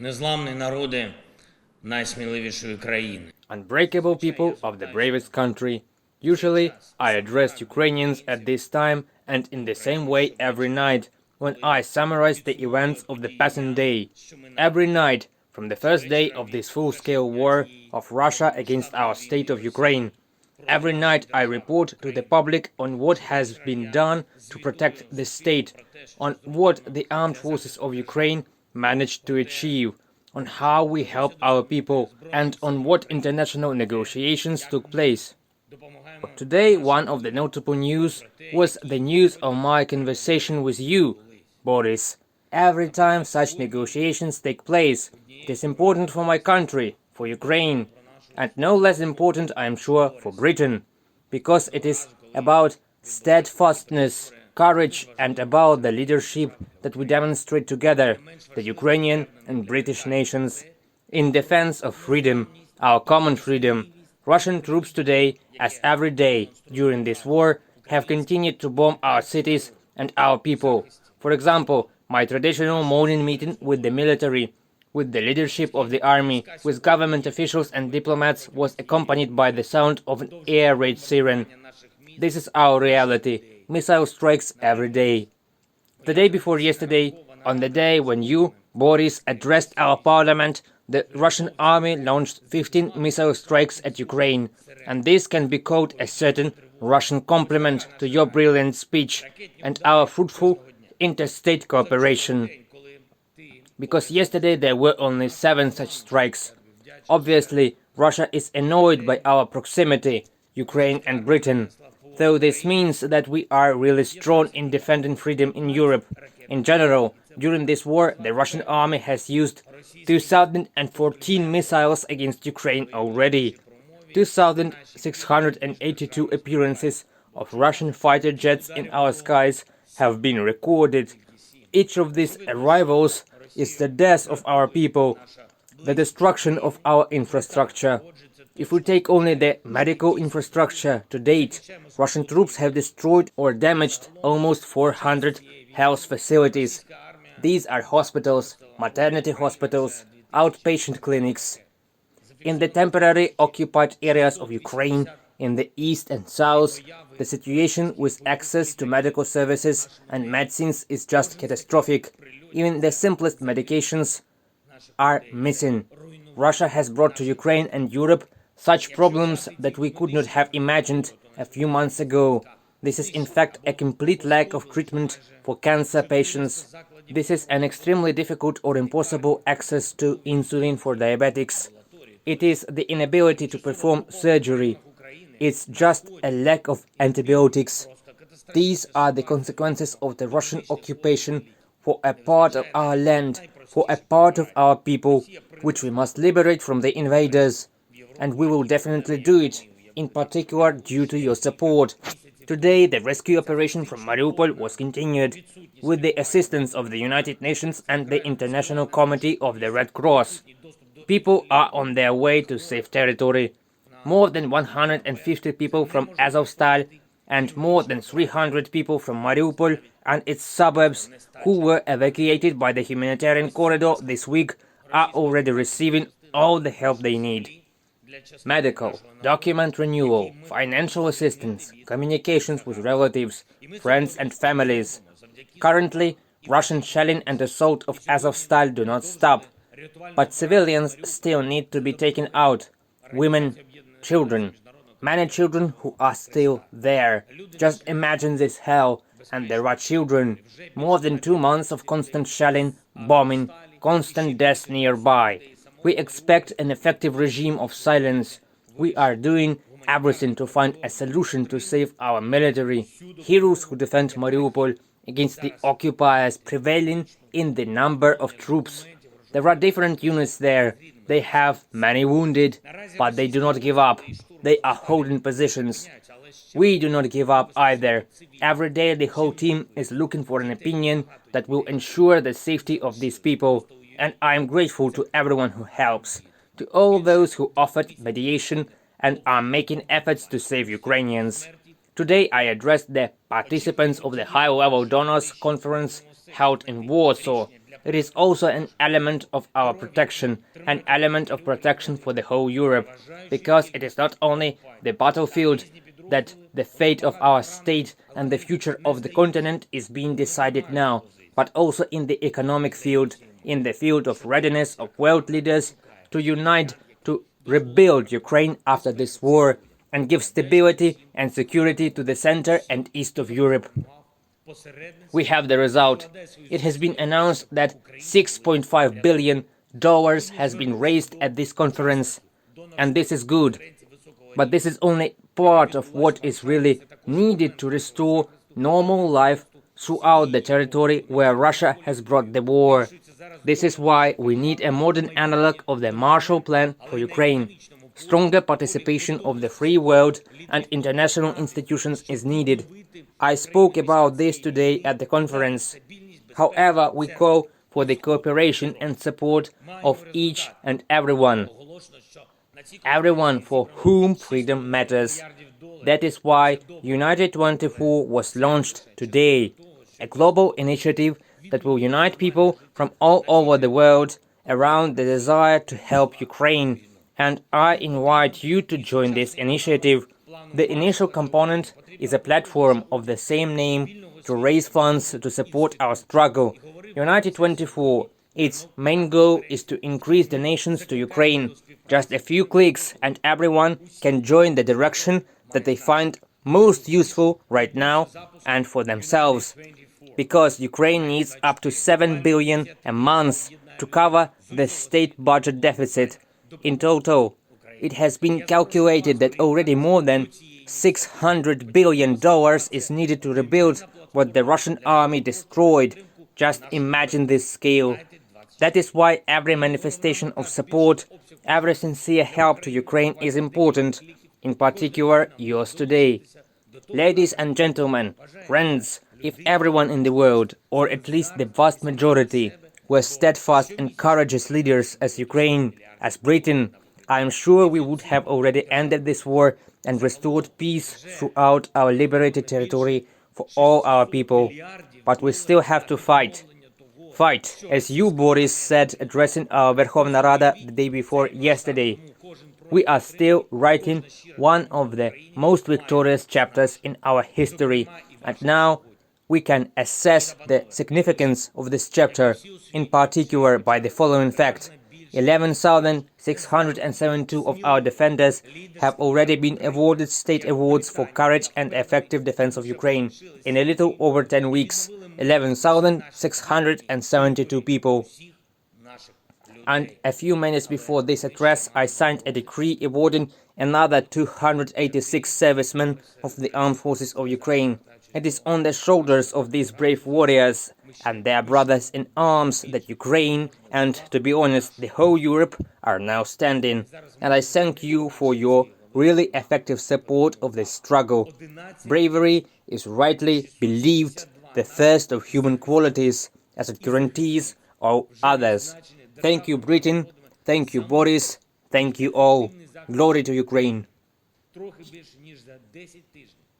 Незламні народи найсміливішої країни. Unbreakable people of the bravest country. Usually, I address Ukrainians at this time and in the same way every night when I summarize the events of the passing day. Every night, from the first day of this full-scale war of Russia against our state of Ukraine. Every night I report to the public on what has been done to protect the state, on what the armed forces of Ukraine managed to achieve, on how we help our people, and on what international negotiations took place. Today, one of the notable news was the news of my conversation with you, Boris. Every time such negotiations take place, it is important for my country, for Ukraine, and no less important, I am sure, for Britain, because it is about steadfastness, courage, and about the leadership that we demonstrate together, the Ukrainian and British nations, in defense of freedom, our common freedom. Russian troops today, as every day during this war, have continued to bomb our cities and our people. For example, my traditional morning meeting with the military, with the leadership of the army, with government officials and diplomats was accompanied by the sound of an air raid siren. This is our reality. Missile strikes every day. The day before yesterday, on the day when you, Boris, addressed our parliament, the Russian army launched 15 missile strikes at Ukraine, and this can be called a certain Russian compliment to your brilliant speech and our fruitful interstate cooperation. Because yesterday there were only 7 such strikes. Obviously, Russia is annoyed by our proximity, Ukraine and Britain, though this means that we are really strong in defending freedom in Europe. In general, during this war, the Russian army has used 2,014 missiles against Ukraine already. 2,682 appearances of Russian fighter jets in our skies have been recorded. Each of these arrivals is the death of our people, the destruction of our infrastructure. If we take only the medical infrastructure to date, Russian troops have destroyed or damaged almost 400 health facilities. These are hospitals, maternity hospitals, outpatient clinics. In the temporary occupied areas of Ukraine, in the east and south, the situation with access to medical services and medicines is just catastrophic. Even the simplest medications are missing. Russia has brought to Ukraine and Europe such problems that we could not have imagined a few months ago. This is in fact a complete lack of treatment for cancer patients. This is an extremely difficult or impossible access to insulin for diabetics. It is the inability to perform surgery. It's just a lack of antibiotics. These are the consequences of the Russian occupation for a part of our land, for a part of our people, which we must liberate from the invaders. And we will definitely do it, in particular due to your support. Today, the rescue operation from Mariupol was continued, with the assistance of the United Nations and the International Committee of the Red Cross. People are on their way to safe territory. More than 150 people from Azovstal and more than 300 people from Mariupol and its suburbs who were evacuated by the humanitarian corridor this week are already receiving all the help they need. Medical, document renewal, financial assistance, communications with relatives, friends and families. Currently, Russian shelling and assault of Azovstal do not stop, but civilians still need to be taken out. Women, children, many children who are still there. Just imagine this hell, and there are children. More than 2 months of constant shelling, bombing, constant death nearby. We expect an effective regime of silence. We are doing everything to find a solution to save our military, heroes who defend Mariupol against the occupiers prevailing in the number of troops. There are different units there. They have many wounded, but they do not give up. They are holding positions. We do not give up either. Every day the whole team is looking for an opinion that will ensure the safety of these people, and I am grateful to everyone who helps, to all those who offered mediation and are making efforts to save Ukrainians. Today I addressed the participants of the high-level donors conference held in Warsaw. it is also an element of our protection, an element of protection for the whole Europe, because it is not only the battlefield that the fate of our state and the future of the continent is being decided now, but also in the economic field, in the field of readiness of world leaders to unite to rebuild Ukraine after this war and give stability and security to the center and east of Europe. We have the result. It has been announced that $6.5 billion has been raised at this conference, and this is good. But this is only part of what is really needed to restore normal life throughout the territory where Russia has brought the war. This is why we need a modern analog of the Marshall Plan for Ukraine. Stronger participation of the free world and international institutions is needed. I spoke about this today at the conference. However, we call for the cooperation and support of each and everyone for whom freedom matters. That is why United 24 was launched today, a global initiative that will unite people from all over the world around the desire to help Ukraine. And I invite you to join this initiative. The initial component is a platform of the same name to raise funds to support our struggle. United 24, its main goal is to increase donations to Ukraine. Just a few clicks and everyone can join the direction that they find most useful right now and for themselves. Because Ukraine needs up to 7 billion a month to cover the state budget deficit. In total, it has been calculated that already more than $600 billion is needed to rebuild what the Russian army destroyed. Just imagine this scale. That is why every manifestation of support, every sincere help to Ukraine is important, in particular yours today. Ladies and gentlemen, friends, if everyone in the world, or at least the vast majority, were steadfast and courageous leaders as Ukraine, as Britain, I am sure we would have already ended this war and restored peace throughout our liberated territory for all our people. But we still have to fight. Fight, as you, Boris, said addressing our Verkhovna Rada the day before yesterday. We are still writing one of the most victorious chapters in our history, and now we can assess the significance of this chapter, in particular by the following fact. 11,672 of our defenders have already been awarded state awards for courage and effective defense of Ukraine. In a little over 10 weeks, 11,672 people. And a few minutes before this address, I signed a decree awarding another 286 servicemen of the armed forces of Ukraine. It is on the shoulders of these brave warriors and their brothers in arms that Ukraine and, to be honest, the whole Europe are now standing. And I thank you for your really effective support of this struggle. Bravery is rightly believed the first of human qualities, as it guarantees all others. Thank you, Britain. Thank you, Boris. Thank you all. Glory to Ukraine. Трохи більше ніж за 10 тижнів